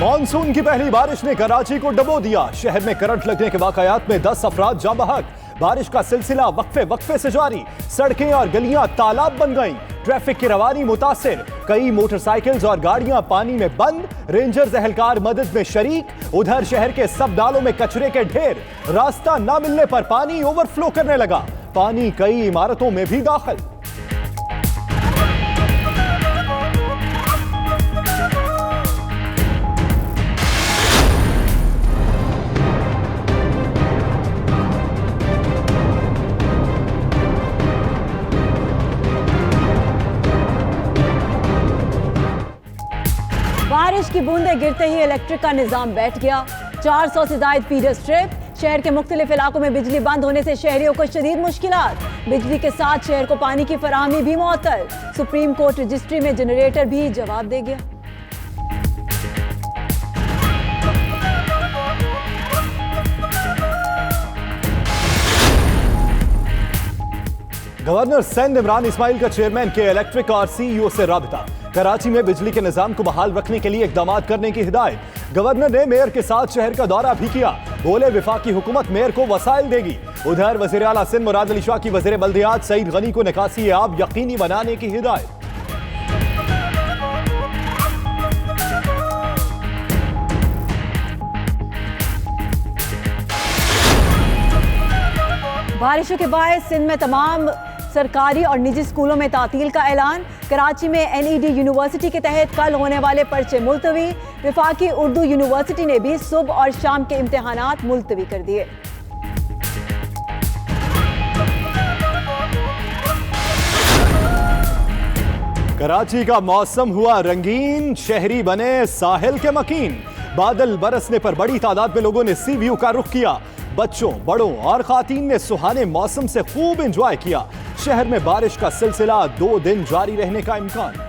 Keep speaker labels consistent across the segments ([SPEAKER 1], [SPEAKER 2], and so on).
[SPEAKER 1] Monsoon की पहली बारिश ने कराची को डुबो दिया। शहर में करंट लगने के वाकयात में 10 अफराद जाँ बहक। बारिश का सिलसिला वक्फे से जारी। सड़कें और गलियां तालाब बन गईं। ट्रैफिक की रवानी मुतासिर। कई मोटरसाइकिल्स और गाड़ियां पानी में बंद। रेंजर्स एहलकार मदद में शरीक। उधर शहर के सब नालों में कचरे के ढेर। रास्ता न मिलने पर पानी ओवरफ्लो करने लगा। पानी कई इमारतों में भी दाखिल।
[SPEAKER 2] बारिश की बूंदें गिरते ही इलेक्ट्रिक का निजाम बैठ गया। 400 से ज्यादा फीडर स्ट्रिप। शहर के मुख्तलिफ इलाकों में बिजली बंद होने से शहरियों को शदीद मुश्किलात। बिजली के साथ शहर को पानी की फराहमी भी मुअत्तल। सुप्रीम कोर्ट रजिस्ट्री में जनरेटर भी जवाब दे गया।
[SPEAKER 1] गवर्नर सिंध इमरान इस्माइल का चेयरमैन के इलेक्ट्रिक और सीईओ से राबता। कराची में बिजली के निजाम को बहाल रखने के लिए इकदाम करने की हिदायत। गवर्नर ने मेयर के साथ शहर का दौरा भी किया। बोले विफाकी हुकूमत मेयर को वसाइल देगी। उधर वजीर आला सिंध मुराद अली शाह की वजीर बल्दियात सईद गनी को निकासी आब यकीनी बनाने की हिदायत।
[SPEAKER 2] बारिशों के बाद सिंध में तमाम सरकारी और निजी स्कूलों में तातील का ऐलान। कराची में NED यूनिवर्सिटी के तहत कल होने वाले पर्चे मुलतवी। विफाकी उर्दू यूनिवर्सिटी ने भी सुबह और शाम के इम्तिहानात मुलतवी कर दिए।
[SPEAKER 1] कराची का मौसम हुआ रंगीन। शहरी बने साहिल के मकीन। बादल बरसने पर बड़ी तादाद में लोगों ने सी व्यू का रुख किया। बच्चों, बड़ों और खातीन ने सुहाने मौसम से खूब एंजॉय किया। शहर में बारिश का सिलसिला 2 दिन जारी रहने का इम्कान।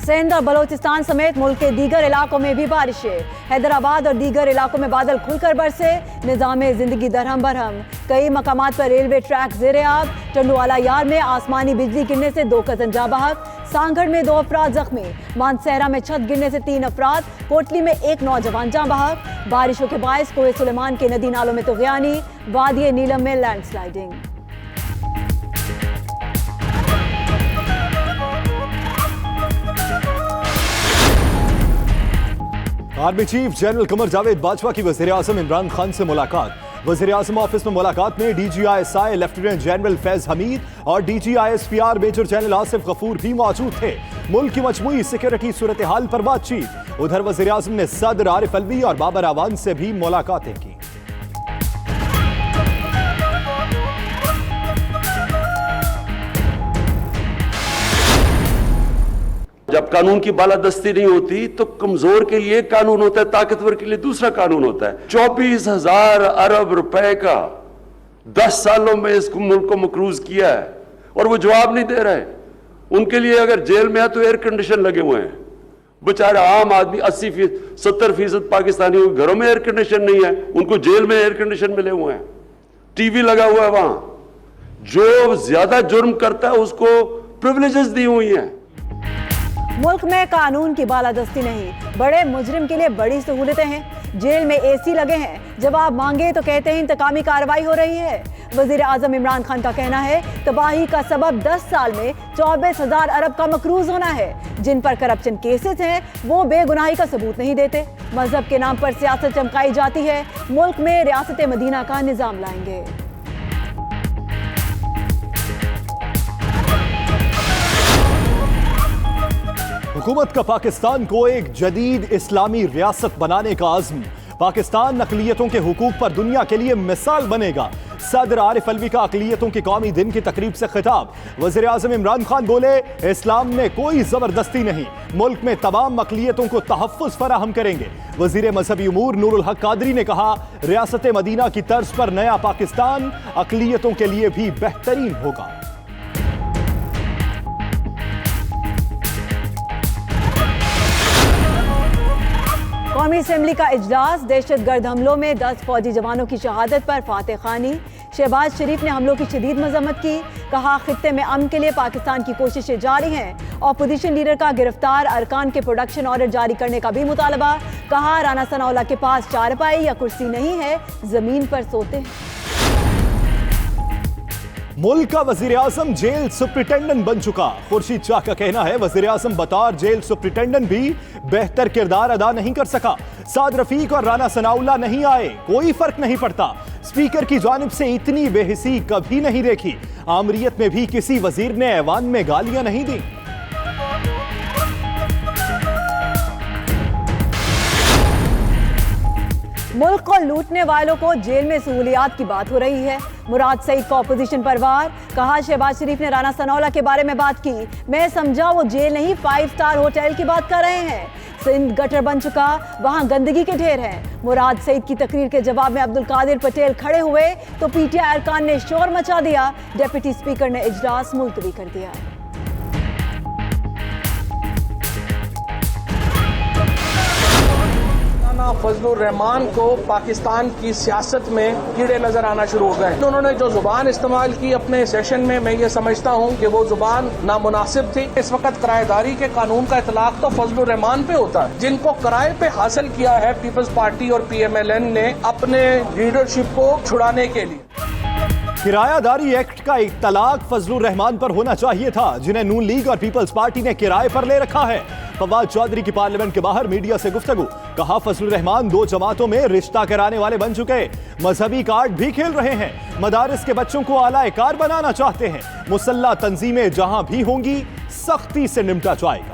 [SPEAKER 2] सिंध और बलोचिस्तान समेत मुल्क के दीगर इलाकों में भी बारिशें। हैदराबाद और दीगर इलाकों में बादल खुलकर बरसे। निज़ामे जिंदगी दरहम बरहम। कई मकामात पर रेलवे ट्रैक ज़ेरे आब। टंडुआला यार में आसमानी बिजली गिरने से 2 कज़न जाँ बहक। सांगढ़ में 2 अफराद जख्मी। मानसहरा में छत गिरने से 3 अफराद। कोटली में 1 नौजवान जाँ बहक। बारिशों के बायस कोहे सुलेमान के नदी नालों में तुग़यानी। वादी नीलम में landsliding.
[SPEAKER 1] Army chief general Qamar Javed Bajwa की वज़ीर आज़म इमरान खान से मुलाकात। वज़ीर आज़म ऑफिस में मुलाकात में DGISI lieutenant general Faiz Hameed और DGISPR major general Asif Ghafoor भी मौजूद थे। मुल्क की मजमूई सिक्योरिटी सूरत हाल पर बातचीत। उधर वज़ीर आज़म ने सदर आरिफ अलवी और बाबर आवान से भी मुलाकातें की।
[SPEAKER 3] जब कानून की बालादस्ती नहीं होती तो कमजोर के लिए कानून होता है, ताकतवर के लिए दूसरा कानून होता है। 24,000 अरब रुपए का 10 सालों में इस मुल्क को मकरूज किया है और वो जवाब नहीं दे रहे। उनके लिए अगर जेल में है तो एयर कंडीशन लगे हुए हैं। बेचारे आम आदमी 70% पाकिस्तानियों के घरों में एयर कंडीशन नहीं है, उनको जेल में एयर कंडीशन मिले हुए हैं, टीवी लगा हुआ है वहां। जो ज्यादा जुर्म करता है उसको प्रिविलेजेस दी हुई हैं।
[SPEAKER 2] मुल्क में कानून की बालादस्ती नहीं, बड़े मुजरिम के लिए बड़ी सहूलतें हैं। जेल में AC लगे हैं। जवाब मांगे तो कहते हैं इंतकामी कार्रवाई हो रही है। वजीर आजम इमरान खान का कहना है तबाही का सबब 10 साल में 24,000 अरब का मकरूज होना है। जिन पर करप्शन केसेस हैं वो बेगुनाही का सबूत नहीं देते। मजहब के नाम पर सियासत चमकाई जाती है। मुल्क में रियासत मदीना का निजाम लाएंगे।
[SPEAKER 1] हुकूमत का पाकिस्तान को एक जदीद इस्लामी रियासत बनाने का अज़्म। पाकिस्तान अक़लियतों के हुकूक पर दुनिया के लिए मिसाल बनेगा। सदर आरिफ अलवी का अक़लियतों के कौमी दिन की तकरीब से खिताब। वज़ीर आज़म इमरान खान बोले, इस्लाम में कोई जबरदस्ती नहीं, मुल्क में तमाम अक़लियतों को तहफ़्फ़ुज़ फराहम करेंगे। वज़ीर मजहबी उमूर नूरुल हक कादरी ने कहा, रियासत मदीना की तर्ज पर नया पाकिस्तान अक़लियतों के लिए भी बेहतरीन होगा।
[SPEAKER 2] कौमी असेंबली का इजलास। दहशतगर्द हमलों में 10 फौजी जवानों की शहादत पर फातह खानी। शहबाज शरीफ ने हमलों की शदीद मजम्मत की, कहा खित्ते में अमन के लिए पाकिस्तान की कोशिशें जारी हैं। अपोजिशन लीडर का गिरफ्तार अरकान के प्रोडक्शन ऑर्डर जारी करने का भी मुतालबा। कहा राना सनाउल्लाह के पास चारपाई या कुर्सी नहीं है, जमीन पर सोते हैं।
[SPEAKER 1] मुल्क का वजीर आजम जेल सुप्रिटेंडेंट बन चुका। खुर्शीद शाह का कहना है, वजीर आजम बतौर जेल सुप्रिटेंडेंट भी बेहतर किरदार अदा नहीं कर सका। साद रफीक और राना सनाउल्लाह नहीं आए, कोई फर्क नहीं पड़ता। स्पीकर की जानिब से इतनी बेहिसी कभी नहीं देखी। आमरीत में भी किसी वजीर ने ऐवान में गालियां नहीं दी।
[SPEAKER 2] मुल्क को लूटने वालों को जेल में सहूलियात की बात हो रही है। मुराद सईद को अपोजिशन पर वार। कहा शहबाज शरीफ ने राना सनाउल्लाह के बारे में बात की, मैं समझा वो जेल नहीं 5 स्टार होटल की बात कर रहे हैं। सिंध गटर बन चुका, वहां गंदगी के ढेर हैं। मुराद सईद की तकरीर के जवाब में अब्दुल कादिर पटेल खड़े हुए तो पीटीआई अरकान ने शोर मचा दिया। डिप्टी स्पीकर ने इजलास मुलतवी कर दिया।
[SPEAKER 4] फजलुर रहमान को पाकिस्तान की सियासत में कीड़े नजर आना शुरू हो गए। उन्होंने जो जुबान इस्तेमाल की अपने सेशन में, मैं ये समझता हूँ कि वो जुबान नामुनासिब थी। इस वक्त किराएदारी के कानून का इतलाक तो फजलुर रहमान पे होता है, जिनको किराए पे हासिल किया है पीपल्स पार्टी और PMLN ने अपने लीडरशिप को छुड़ाने के लिए।
[SPEAKER 1] किरायादारी एक्ट का इत्तलाक फजलुर रहमान पर होना चाहिए था, जिन्हें नून लीग और पीपल्स पार्टी ने किराए पर ले रखा है। फवाद चौधरी की पार्लियामेंट के बाहर मीडिया से गुफ्तगू। कहा फजलुर रहमान 2 जमातों में रिश्ता कराने वाले बन चुके, मजहबी कार्ड भी खेल रहे हैं, मदारिस के बच्चों को आला-ए-कार बनाना चाहते हैं। मुसल्ला तंजीमें जहां भी होंगी सख्ती से निपटा जाएगा।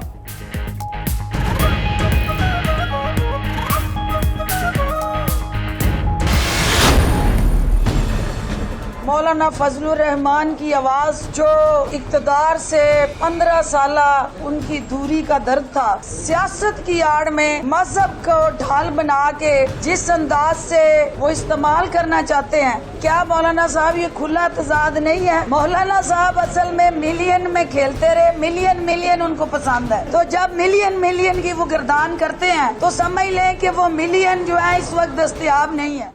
[SPEAKER 5] मौलाना फजलुर रहमान की आवाज जो इक़्तिदार से 15 साल उनकी दूरी का दर्द था, सियासत की आड़ में मजहब को ढाल बना के जिस अंदाज से वो इस्तेमाल करना चाहते हैं, क्या मौलाना साहब ये खुला तजाद नहीं है? मौलाना साहब असल में मिलियन में खेलते रहे, मिलियन उनको पसंद है, तो जब मिलियन की वो गिरदान करते हैं तो समझ लें कि वो मिलियन जो है इस वक्त दस्तयाब नहीं है।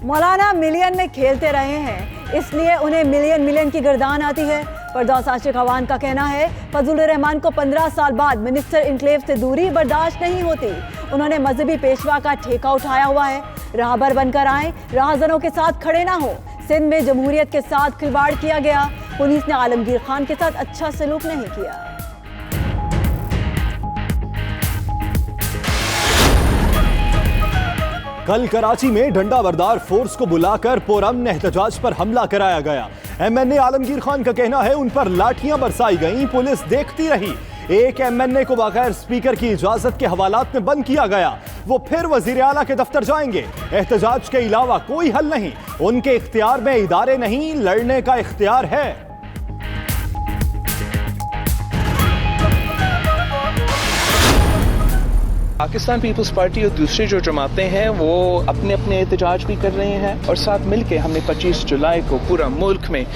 [SPEAKER 2] मौलाना मिलियन में खेलते रहे हैं, इसलिए उन्हें मिलियन की गर्दान आती है। फरदौस आशिक अवान का कहना है, फजलुर रहमान को 15 साल बाद मिनिस्टर इनक्लेव से दूरी बर्दाश्त नहीं होती। उन्होंने मजहबी पेशवा का ठेका उठाया हुआ है। राहबर बनकर आए, राहजनों के साथ खड़े ना हो। सिंध में जमहूरियत के साथ खिलवाड़ किया गया। पुलिस ने आलमगीर खान के साथ अच्छा सलूक नहीं किया।
[SPEAKER 1] कल कराची में डंडा बरदार फोर्स को बुलाकर पुरअमन एहतजाज पर हमला कराया गया। MNA आलमगीर खान का कहना है, उन पर लाठियां बरसाई गईं, पुलिस देखती रही। एक MNA को बगैर स्पीकर की इजाजत के हवालात में बंद किया गया। वो फिर वजीर आला के दफ्तर जाएंगे। एहतजाज के अलावा कोई हल नहीं, उनके इख्तियार में इदारे नहीं, लड़ने का इख्तियार है।
[SPEAKER 6] पाकिस्तान पीपल्स पार्टी और दूसरे जो जमातें हैं वो अपने एहतजाज भी कर रहे हैं, और साथ मिलके हमने 25 जुलाई को पूरा मुल्क में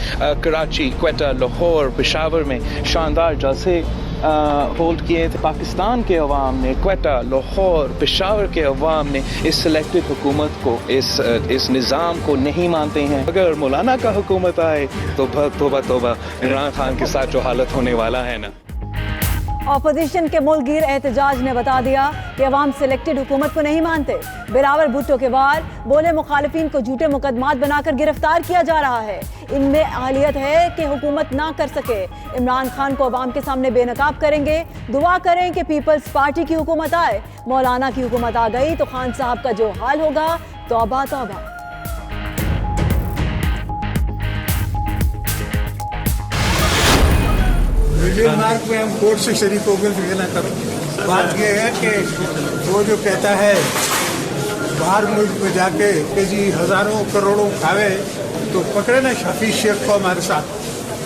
[SPEAKER 6] कराची, क्वेटा, लाहौर, पेशावर में शानदार जलसे होल्ड किए थे। पाकिस्तान के अवाम ने, क्वेटा, लाहौर, पेशावर के अवाम ने इस सिलेक्टेड हुकूमत को, इस निज़ाम को नहीं मानते हैं। अगर मौलाना का हुकूमत आए तो तौबा इमरान खान के साथ जो हालत होने वाला है ना।
[SPEAKER 2] ऑपोजिशन के मुल्कगीर एहतजाज ने बता दिया कि अवाम सिलेक्टेड हुकूमत को नहीं मानते। बिलावल भुट्टो के वार बोले, मुखालिफिन को झूठे मुकदमात बनाकर गिरफ्तार किया जा रहा है। इनमें अहलियत है कि हुकूमत ना कर सके। इमरान खान को अवाम के सामने बेनकाब करेंगे। दुआ करें कि पीपल्स पार्टी की हुकूमत आए। मौलाना की हुकूमत आ गई तो खान साहब का जो हाल होगा, तौबा तौबा।
[SPEAKER 7] मार्ग में हम कोर्ट से शरीक हो गए, ये ना करो। बात यह है कि वो जो कहता है बाहर मुल्क में जाके कि जी हजारों करोड़ों खावे, तो पकड़े ना शफी शेख को हमारे साथ,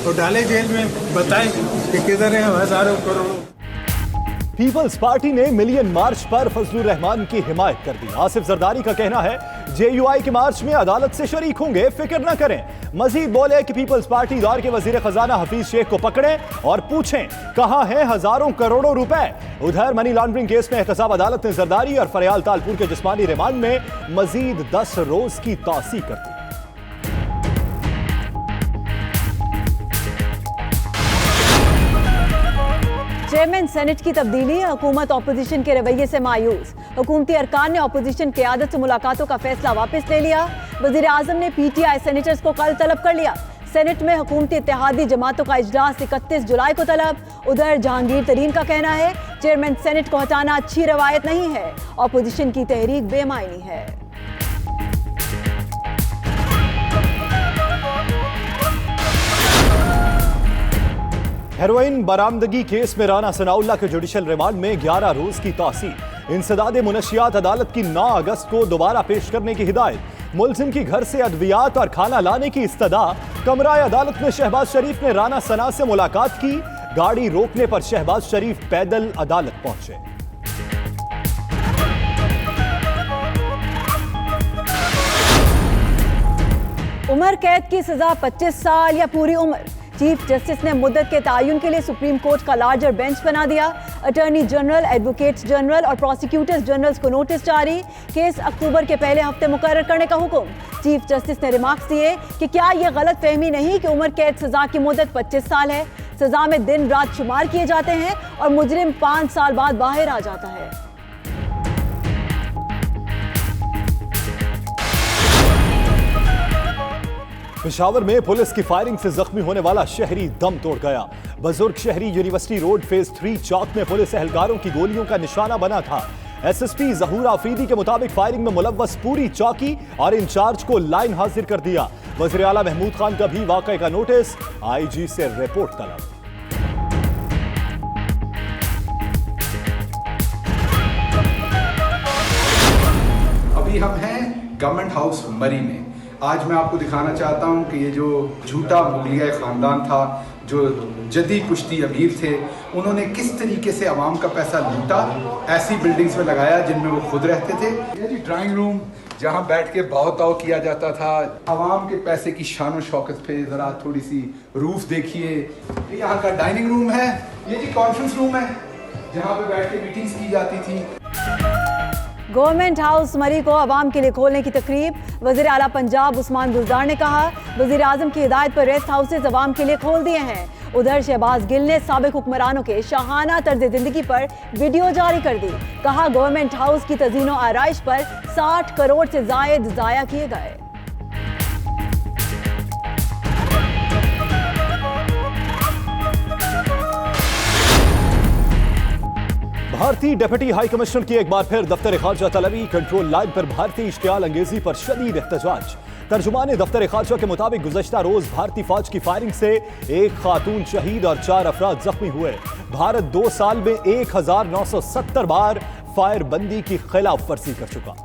[SPEAKER 7] तो डाले जेल में, बताएं कि किधर है हजारों करोड़ों।
[SPEAKER 1] पीपल्स पार्टी ने मिलियन मार्च पर फजलुर रहमान की हिमायत कर दी। आसिफ जरदारी का कहना है जेयूआई के मार्च में अदालत से शरीक होंगे, फिक्र न करें। मजीद बोले कि पीपल्स पार्टी दौर के वजीर खजाना हफीज शेख को पकड़ें और पूछें कहां हैं हजारों करोड़ों रुपए। उधर मनी लॉन्ड्रिंग केस में एहतसाब अदालत ने जरदारी और फरियाल तालपुर के जिस्मानी रिमांड में मजीद 10 रोज की तौसीक कर दी।
[SPEAKER 2] चेयरमैन सेनेट की तब्दीली, हुकूमत ऑपोजिशन के रवैये से मायूस। हुकूमती अरकान ने ऑपोजिशन क़यादत से मुलाकातों का फैसला वापस ले लिया। वज़ीर आज़म ने PTI सेनेटर्स को कल तलब कर लिया। सेनेट में हुकूमती इत्तेहादी जमातों का इजलास 31 जुलाई को तलब। उधर जहांगीर तरीन का कहना है चेयरमैन सेनेट को हटाना अच्छी रवायत नहीं है, ऑपोजिशन की तहरीक बेमायनी है।
[SPEAKER 1] हेरोइन बरामदगी केस में राना सनाउल्लाह के जुडिशल रिमांड में 11 रोज की तौसीक। इंसदाद मुनशियात अदालत की 9 अगस्त को दोबारा पेश करने की हिदायत। मुलजिम की घर से अद्वियात और खाना लाने की इस्तदा। कमरा अदालत में शहबाज शरीफ ने राना सना से मुलाकात की। गाड़ी रोकने पर शहबाज शरीफ पैदल अदालत पहुंचे।
[SPEAKER 2] उम्र कैद की सजा 25 साल या पूरी उम्र। चीफ जस्टिस ने मुद्दत के तयन के लिए सुप्रीम कोर्ट का लार्जर बेंच बना दिया। अटॉर्नी जनरल, एडवोकेट्स जनरल और प्रोसिक्यूटर्स जनरल को नोटिस जारी। केस अक्टूबर के पहले हफ्ते मुकर्रर करने का हुक्म। चीफ जस्टिस ने रिमार्क्स दिए कि क्या यह गलत फहमी नहीं कि उम्र कैद सजा की मुद्दत 25 साल है। सजा में दिन रात शुमार किए जाते हैं और मुजरिम 5 साल बाद बाहर आ जाता है।
[SPEAKER 1] पेशावर में पुलिस की फायरिंग से जख्मी होने वाला शहरी दम तोड़ गया। बुजुर्ग शहरी यूनिवर्सिटी रोड फेज 3 चौक में पुलिस एहलकारों की गोलियों का निशाना बना था। SSP जहूर आफरीदी के मुताबिक फायरिंग में मुलव्वस पूरी चौकी और इंचार्ज को लाइन हाजिर कर दिया। वज़ीर आला महमूद खान का भी वाक़े का नोटिस, IG से रिपोर्ट तलब।
[SPEAKER 8] अभी हम हैं गवर्नमेंट हाउस मरी में। आज मैं आपको दिखाना चाहता हूं कि ये जो झूठा मुगलिया ख़ानदान था, जो जदी पुश्ती अमीर थे, उन्होंने किस तरीके से आवाम का पैसा लूटा, ऐसी बिल्डिंग्स में लगाया जिनमें वो खुद रहते थे। ये जी ड्राइंग रूम, जहां बैठ के भाव-ताव किया जाता था। आवाम के पैसे की शान और शौकत पे ज़रा थोड़ी सी रूफ देखिए। ये यहाँ का डाइनिंग रूम है, ये जी कॉन्फ्रेंस रूम है जहाँ पे बैठ के मीटिंग्स की जाती थी।
[SPEAKER 2] गवर्नमेंट हाउस मरी को आवाम के लिए खोलने की तकरीब। वज़ीर आला पंजाब उस्मान बुज़दार ने कहा वज़ीर आज़म की हिदायत पर रेस्ट हाउसेज आवाम के लिए खोल दिए हैं। उधर शहबाज गिल ने साबिक हुक्मरानों के शाहाना तर्ज जिंदगी पर वीडियो जारी कर दी। कहा गवर्नमेंट हाउस की तज़ीनो आराइश पर 60 करोड़ से जायद ज़ाया किए गए।
[SPEAKER 1] भारतीय डिप्टी हाई कमिश्नर की एक बार फिर दफ्तर खारजा तलबी। कंट्रोल लाइन पर भारतीय इश्तियाल अंगेजी पर शदीद एहतजाज। तर्जुमान दफ्तर खारजा के मुताबिक गुज़श्ता रोज भारतीय फौज की फायरिंग से एक खातून शहीद और 4 अफराद जख्मी हुए। भारत 2 साल में 1970 बार फायरबंदी की खिलाफ वर्जी कर चुका।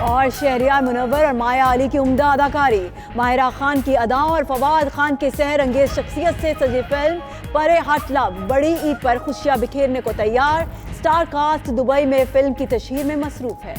[SPEAKER 2] और शहरियार मुनव्वर और माया अली की उम्दा अदाकारी। माहिरा खान की अदाओं और फवाद खान के सहर अंगेज शख्सियत से सजी फिल्म परे हट लव बड़ी ईद पर खुशियां बिखेरने को तैयार। स्टार कास्ट दुबई में फिल्म की तशहीर में मसरूफ है।